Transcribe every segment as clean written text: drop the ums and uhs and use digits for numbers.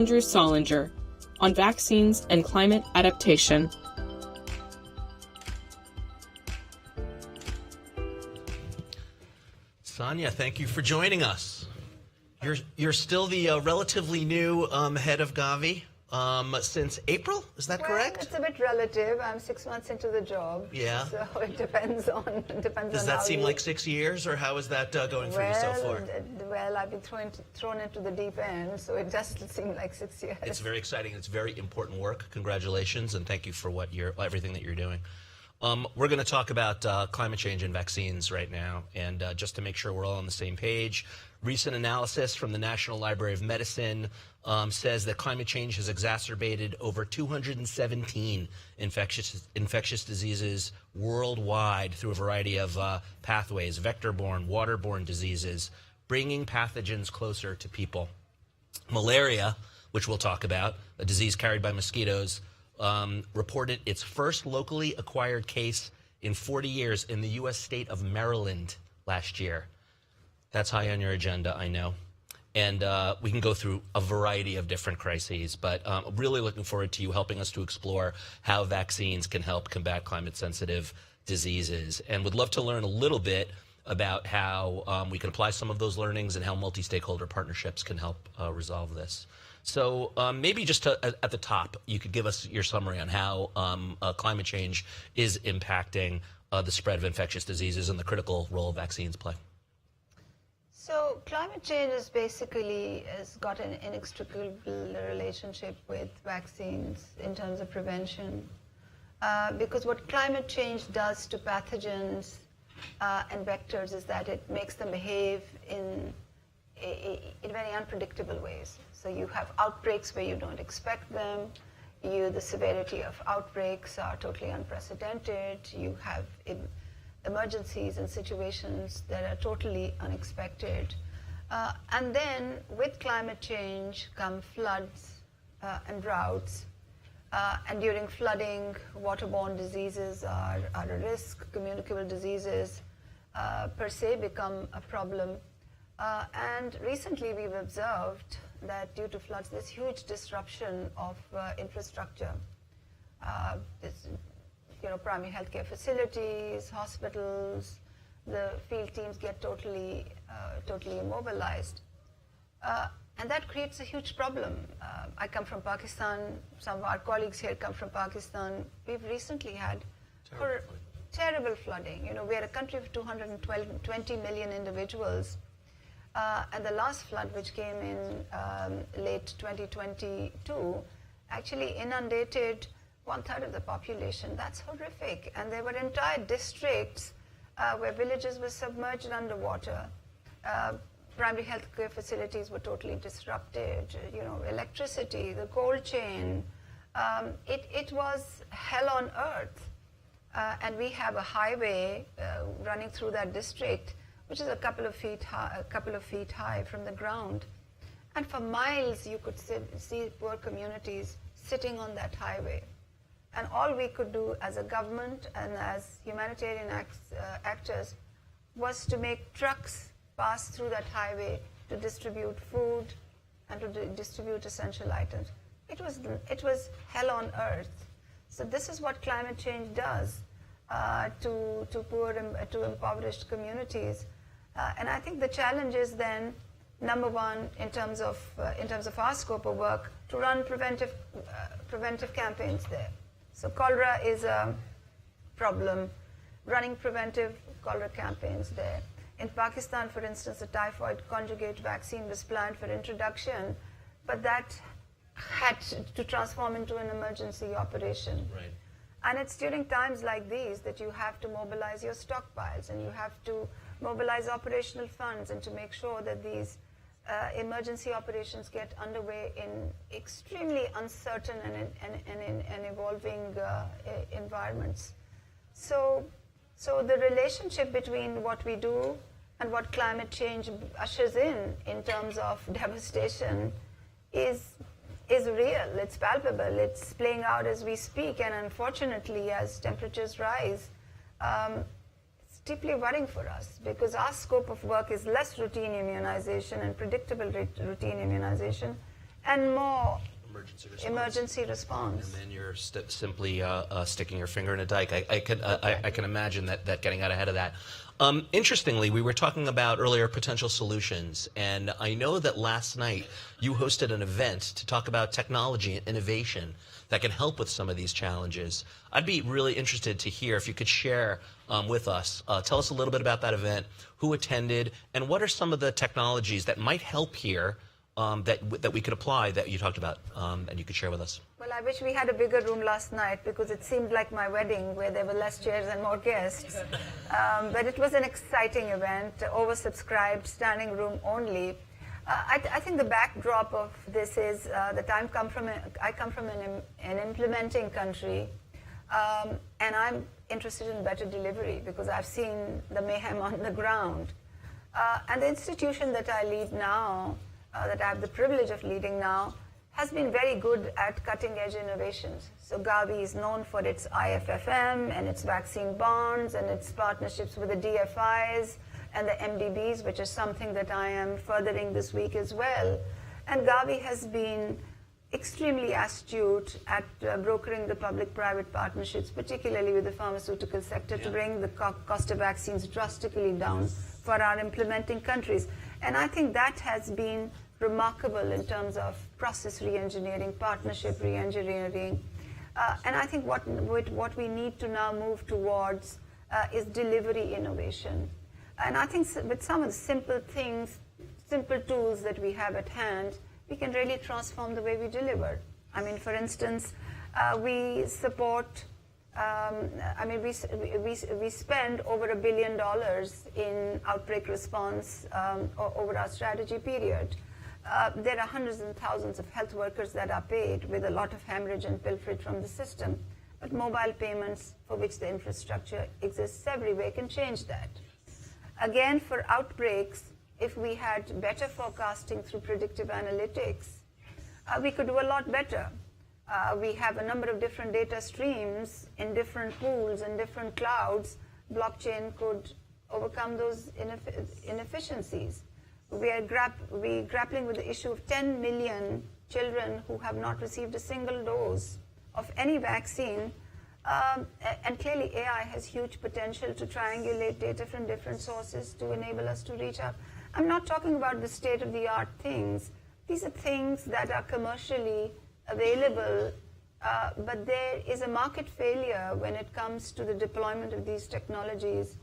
Andrew Solinger on vaccines and climate adaptation. Sonia, thank you for joining us. You're still the relatively new head of Gavi since April, is that correct? It's a bit relative. I'm 6 months into the job. Yeah. So it depends on Does that seem like 6 years, or how is that going for you so far? Well, I've been thrown into the deep end, so it doesn't seem like 6 years. It's very exciting. It's very important work. Congratulations, and thank you for everything that you're doing. We're going to talk about climate change and vaccines right now, and just to make sure we're all on the same page, recent analysis from the National Library of Medicine says that climate change has exacerbated over 217 infectious diseases worldwide through a variety of pathways, vector-borne, waterborne diseases, bringing pathogens closer to people. Malaria, which we'll talk about, a disease carried by mosquitoes, reported its first locally acquired case in 40 years in the U.S. state of Maryland last year. That's high on your agenda, I know. And we can go through a variety of different crises, but I'm really looking forward to you helping us to explore how vaccines can help combat climate-sensitive diseases. And would love to learn a little bit about how we can apply some of those learnings and how multi-stakeholder partnerships can help resolve this. So maybe just at the top, you could give us your summary on how climate change is impacting the spread of infectious diseases and the critical role vaccines play. So climate change has got an inextricable relationship with vaccines in terms of prevention. Because what climate change does to pathogens and vectors is that it makes them behave in very unpredictable ways. So you have outbreaks where you don't expect them. The severity of outbreaks are totally unprecedented. You have emergencies and situations that are totally unexpected. And then with climate change come floods and droughts. And during flooding, waterborne diseases are a risk. Communicable diseases per se become a problem. And recently we've observed that due to floods, there's huge disruption of infrastructure. Primary healthcare facilities, hospitals, the field teams get totally immobilized. And that creates a huge problem. I come from Pakistan. Some of our colleagues here come from Pakistan. We've recently had terrible flooding. We're a country of 220 million individuals. And the last flood, which came in late 2022, actually inundated 1/3 of the population. That's horrific. And there were entire districts where villages were submerged underwater. Primary health care facilities were totally disrupted. Electricity, the cold chain. It was hell on earth. And we have a highway running through that district, which is a couple of feet high from the ground. And for miles, you could see poor communities sitting on that highway. And all we could do as a government and as humanitarian actors was to make trucks pass through that highway to distribute food and to distribute essential items. It was hell on earth. So this is what climate change does to impoverished communities. And I think the challenge is then, number one, in terms of our scope of work, to run preventive campaigns there. So cholera is a problem. Running preventive cholera campaigns there. In Pakistan, for instance, the typhoid conjugate vaccine was planned for introduction, but that had to transform into an emergency operation. Right. And it's during times like these that you have to mobilize your stockpiles, and you have to mobilize operational funds, and to make sure that these emergency operations get underway in extremely uncertain and evolving environments. So the relationship between what we do and what climate change ushers in terms of devastation is real. It's palpable. It's playing out as we speak. And unfortunately, as temperatures rise, it's deeply worrying for us, because our scope of work is less routine immunization and predictable routine immunization. and more emergency response. And then you're simply sticking your finger in a dike. I can imagine that getting out ahead of that. Interestingly, we were talking about earlier potential solutions, and I know that last night you hosted an event to talk about technology and innovation that can help with some of these challenges. I'd be really interested to hear if you could share with us. Tell us a little bit about that event, who attended, and what are some of the technologies that might help here that we could apply that you talked about and you could share with us. Well, I wish we had a bigger room last night because it seemed like my wedding where there were less chairs and more guests. But it was an exciting event, oversubscribed, standing room only. I think the backdrop of this is that I come from an implementing country, and I'm interested in better delivery because I've seen the mayhem on the ground. And the institution that I lead now, that I have the privilege of leading now, has been very good at cutting-edge innovations. So Gavi is known for its IFFM and its vaccine bonds and its partnerships with the DFIs and the MDBs, which is something that I am furthering this week as well. And Gavi has been extremely astute at brokering the public-private partnerships, particularly with the pharmaceutical sector, to bring the cost of vaccines drastically down for our implementing countries. And I think that has been remarkable in terms of process re-engineering, partnership re-engineering. And I think what we need to now move towards is delivery innovation. And I think with some of the simple things, simple tools that we have at hand, we can really transform the way we deliver. I mean, for instance, we support, we spend over $1 billion in outbreak response over our strategy period. There are hundreds and thousands of health workers that are paid with a lot of hemorrhage and pilferage from the system. But mobile payments, for which the infrastructure exists everywhere, can change that. Again, for outbreaks, if we had better forecasting through predictive analytics, we could do a lot better. We have a number of different data streams in different pools and different clouds. Blockchain could overcome those inefficiencies. We're grappling with the issue of 10 million children who have not received a single dose of any vaccine. And clearly AI has huge potential to triangulate data from different sources to enable us to reach out. I'm not talking about the state-of-the-art things. These are things that are commercially available, but there is a market failure when it comes to the deployment of these technologies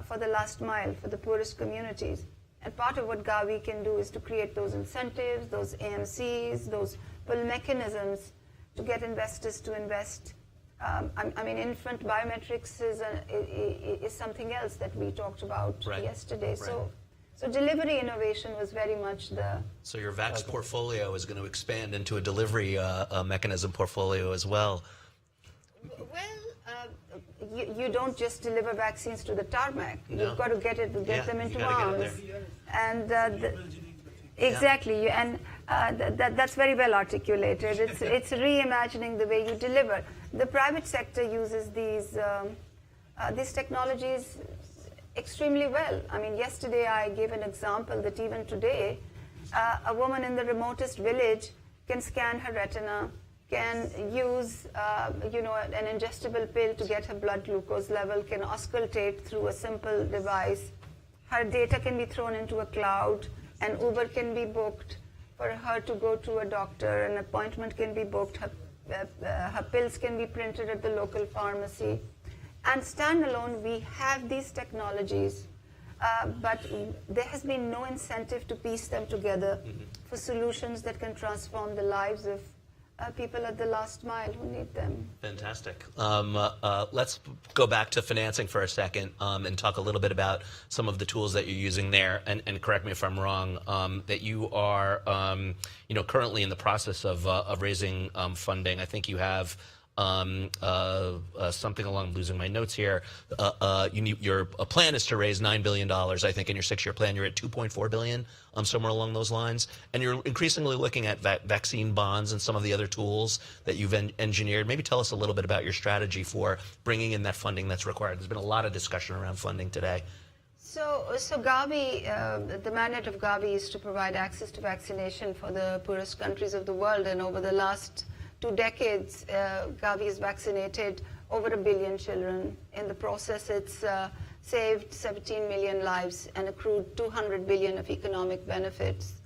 for the last mile, for the poorest communities. And part of what Gavi can do is to create those incentives, those AMCs, those pull mechanisms to get investors to invest. I mean, infant biometrics is something else that we talked about yesterday. Right. So delivery innovation was very much the... So your VAX portfolio is going to expand into a delivery mechanism portfolio as well. Well, you don't just deliver vaccines to the tarmac. No. You've got to get them into arms. And exactly, and that's very well articulated. It's reimagining the way you deliver. The private sector uses these technologies extremely well. I mean, yesterday I gave an example that even today, a woman in the remotest village can scan her retina, can use an ingestible pill to get her blood glucose level, can auscultate through a simple device. Her data can be thrown into a cloud, an Uber can be booked for her to go to a doctor, an appointment can be booked, her pills can be printed at the local pharmacy. And standalone, we have these technologies, but there has been no incentive to piece them together for solutions that can transform the lives of people at the last mile who need them. Fantastic. Let's go back to financing for a second and talk a little bit about some of the tools that you're using there. And correct me if I'm wrong, that you are currently in the process of raising funding. I think you have something along, losing my notes here. Your plan is to raise $9 billion, I think, in your 6-year plan. You're at $2.4 billion, somewhere along those lines. And you're increasingly looking at vaccine bonds and some of the other tools that you've engineered. Maybe tell us a little bit about your strategy for bringing in that funding that's required. There's been a lot of discussion around funding today. So Gavi, the mandate of Gavi is to provide access to vaccination for the poorest countries of the world. And over the last 2 decades, Gavi has vaccinated over 1 billion children. In the process, it's saved 17 million lives and accrued 200 billion of economic benefits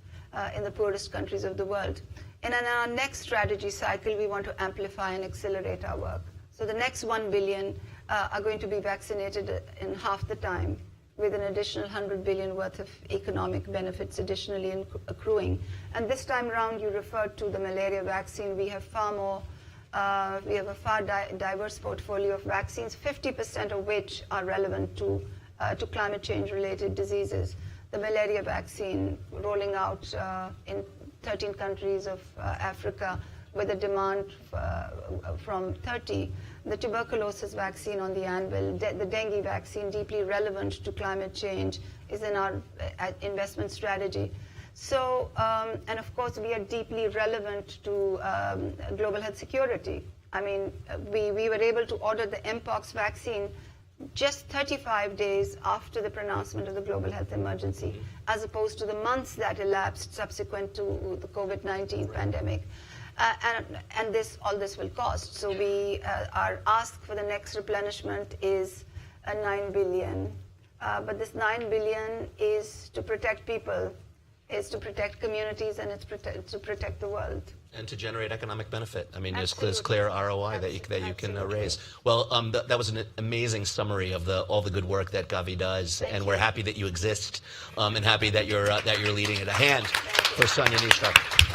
in the poorest countries of the world. And in our next strategy cycle, we want to amplify and accelerate our work. So the next 1 billion are going to be vaccinated in half the time, with an additional 100 billion worth of economic benefits additionally accruing. And this time around, you referred to the malaria vaccine. We have a far diverse portfolio of vaccines, 50% of which are relevant to climate change-related diseases. The malaria vaccine rolling out in 13 countries of Africa with a demand from 30. The tuberculosis vaccine on the anvil, the dengue vaccine, deeply relevant to climate change, is in our investment strategy. So, and of course, we are deeply relevant to global health security. I mean, we were able to order the Mpox vaccine just 35 days after the pronouncement of the global health emergency, as opposed to the months that elapsed subsequent to the COVID-19 pandemic. And all this will cost. So our ask for the next replenishment is 9 billion. But this 9 billion is to protect people, is to protect communities, and it's to protect the world. And to generate economic benefit. I mean, there's Absolutely. clear ROI that you can Absolutely. raise. Well, that was an amazing summary of all the good work that Gavi does, Thank and you. we're happy that you exist, and happy that you're leading it. A hand for Sonia Nishak.